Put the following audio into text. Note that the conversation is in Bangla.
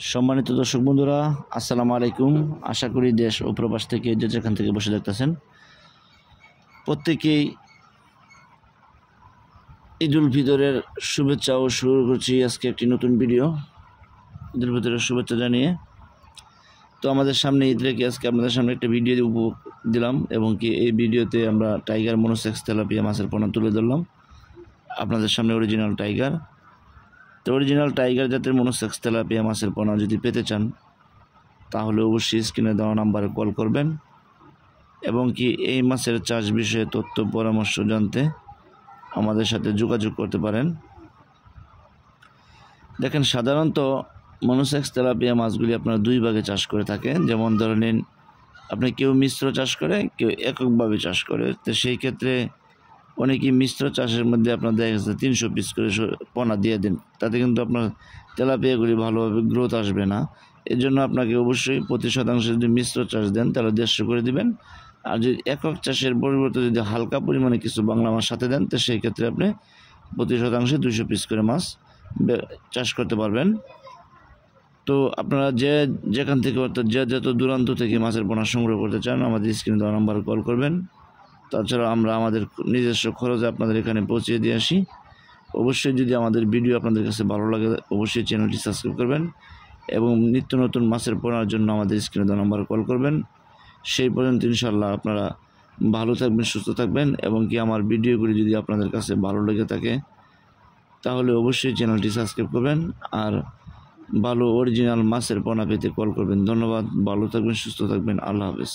সম্মানিত দর্শক বন্ধুরা, আসসালামু আলাইকুম। আশা করি দেশ ও প্রবাস থেকে যে যেখান থেকে বসে দেখতেছেন প্রত্যেকেই ঈদুল ফিতরের শুভেচ্ছা ও শুরু করছি আজকে একটি নতুন ভিডিও। ঈদুল ফিতরের শুভেচ্ছা জানিয়ে তো আমাদের সামনে ঈদ রেখে আজকে আপনাদের সামনে একটা ভিডিও দিলাম এবং কি এই ভিডিওতে আমরা টাইগার মনোসেক্স তেলাপিয়া মাছের পোনা তুলে ধরলাম আপনাদের সামনে। অরিজিনাল টাইগার, তো অরিজিনাল টাইগার জাতের মনোসেক্স তেলাপিয়া মাছের পোনা যদি পেতে চান তাহলে অবশ্যই স্ক্রিনে দেওয়া নাম্বারে কল করবেন এবং কি এই মাছের চাষ বিষয়ে তথ্য পরামর্শ জানতে আমাদের সাথে যোগাযোগ করতে পারেন। দেখেন, সাধারণত মনোসেক্স তেলাপিয়া মাছগুলি আপনারা দুই ভাগে চাষ করে থাকেন। যেমন ধরে নিন, আপনি কেউ মিশ্র চাষ করে, কেউ এককভাবে চাষ করে। তো সেই ক্ষেত্রে অনেকেই মিশ্র চাষের মধ্যে আপনার দেখা যাচ্ছে 300 পিস করে পোনা দিয়ে দিন, তাতে কিন্তু আপনার তেলাপিয়াগুলি ভালোভাবে গ্রোথ আসবে না। এর জন্য আপনাকে অবশ্যই প্রতি শতাংশে যদি মিশ্র চাষ দেন তাহলে 150 করে দিবেন। আর যদি একক চাষের পরিবর্তে যদি হালকা পরিমাণে কিছু বাংলা মাছ সাথে দেন তো সেই ক্ষেত্রে আপনি প্রতি শতাংশে 200 পিস করে মাছ চাষ করতে পারবেন। তো আপনারা যেখান থেকে অর্থাৎ যত দূরান্ত থেকে মাছের পোনা সংগ্রহ করতে চান আমাদের স্ক্রিনে দেওয়া নাম্বারে কল করবেন। তাছাড়া আমরা আমাদের নিজস্ব খরচে আপনাদের এখানে পৌঁছে দিয়ে আসি। অবশ্যই যদি আমাদের ভিডিও আপনাদের কাছে ভালো লাগে অবশ্যই চ্যানেলটি সাবস্ক্রাইব করবেন এবং নিত্য নতুন মাছের পোনার জন্য আমাদের স্ক্রিনে দেওয়া নাম্বারে কল করবেন। সেই পর্যন্ত ইনশাআল্লাহ আপনারা ভালো থাকবেন, সুস্থ থাকবেন এবং কি আমার ভিডিওগুলি যদি আপনাদের কাছে ভালো লেগে থাকে তাহলে অবশ্যই চ্যানেলটি সাবস্ক্রাইব করবেন আর ভালো অরিজিনাল মাছের পোনা পেতে কল করবেন। ধন্যবাদ, ভালো থাকবেন, সুস্থ থাকবেন, আল্লাহ হাফেজ।